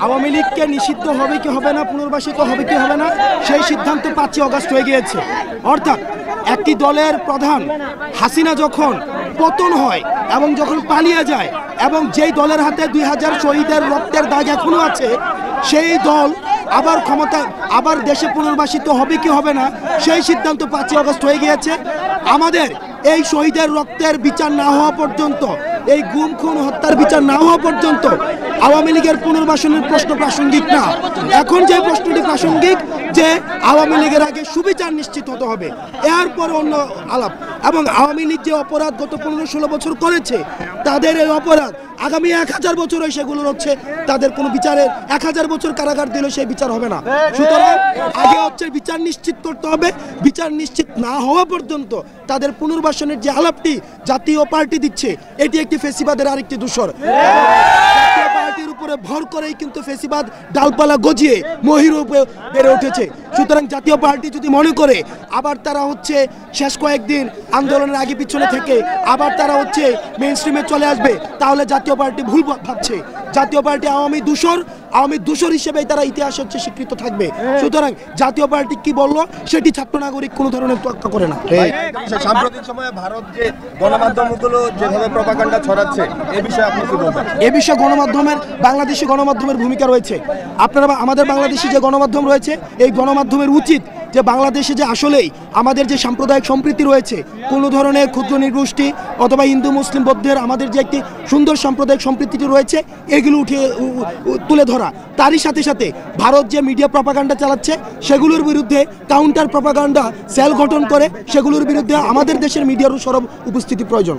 আওয়ামী লীগকে নিষিদ্ধ হবে কি হবে না, পুনর্বাসিত হবে কি হবে না, সেই সিদ্ধান্ত 5 অগস্ট হয়ে গিয়েছে। অর্থাৎ একটি দলের প্রধান হাসিনা যখন পতন হয় এবং যখন পালিয়ে যায় এবং যেই দলের হাতে 2000 শহীদের রক্তের দাগ এখনো আছে, সেই দল আবার ক্ষমতায় আবার দেশে পুনর্বাসিত হবে কি হবে না, সেই সিদ্ধান্ত 5 অগস্ট হয়ে গিয়েছে। আমাদের এই শহীদের রক্তের বিচার না হওয়া পর্যন্ত, এই গুম খুন হত্যার বিচার না হওয়া পর্যন্ত আওয়ামী লীগের পুনর্বাসনের প্রশ্ন প্রাসঙ্গিক না। এখন যে প্রশ্নটি প্রাসঙ্গিক যে আওয়ামী লীগের আগে সুবিচার নিশ্চিত হতে হবে, এরপর অন্য আলাপ। এবং আওয়ামী লীগ যে অপরাধ গত 15-16 বছর করেছে, তাদের এই অপরাধ আগামী 1000 বছর সেগুলো হচ্ছে তাদের কোনো বিচারের 1000 বছর কারাগার দিলে সেই বিচার হবে না। সুতরাং আগে হচ্ছে বিচার নিশ্চিত করতে হবে। বিচার নিশ্চিত না হওয়া পর্যন্ত তাদের পুনর্বাসনের যে আলাপটি জাতীয় পার্টি দিচ্ছে, এটি একটি ফেসিবাদের আরেকটি দূষর। জাতীয় পার্টির উপরে ভর করেই কিন্তু ফেসিবাদ ডালপালা গজিয়ে মহির উপরে বেড়ে উঠেছে। সুতরাং জাতীয় পার্টি যদি মনে করে আবার তারা হচ্ছে শেষ কয়েকদিন আন্দোলনের আগে পিছনে থেকে আবার তারা হচ্ছে মেইন স্ট্রিমে চলে আসবে, তাহলে জাতীয় পার্টি ভুল ভাবছে। জাতীয় পার্টি আওয়ামী দূষর হিসেবেই তারা ইতিহাসে হচ্ছে স্বীকৃত থাকবে। সুতরাং জাতীয় পার্টি কি বললো সেটি ছাত্র নাগরিক কোনো ধরনের তোয়াক্কা করে না। সাম্প্রতিক সময়ে ভারত যে গণমাধ্যমগুলো যেভাবে প্রপাগান্ডা ছড়াচ্ছে, এই বিষয়ে আপনি কি বলবেন? এ বিষয়ে বাংলাদেশি গণমাধ্যমের ভূমিকা রয়েছে। আপনারা আমাদের বাংলাদেশি যে গণমাধ্যম রয়েছে, এই গণমাধ্যমের উচিত যে বাংলাদেশে যে আসলেই আমাদের যে সাম্প্রদায়িক সম্প্রীতি রয়েছে, কোনো ধরনের ক্ষুদ্র নৃগোষ্ঠী অথবা হিন্দু মুসলিম বৌদ্ধের আমাদের যে একটি সুন্দর সাম্প্রদায়িক সম্প্রীতিটি রয়েছে, এগুলো তুলে ধরা। তারই সাথে সাথে ভারত যে মিডিয়া প্রপাগান্ডা চালাচ্ছে, সেগুলোর বিরুদ্ধে কাউন্টার প্রপাগান্ডা সেল গঠন করে সেগুলোর বিরুদ্ধে আমাদের দেশের মিডিয়ারও সরব উপস্থিতি প্রয়োজন।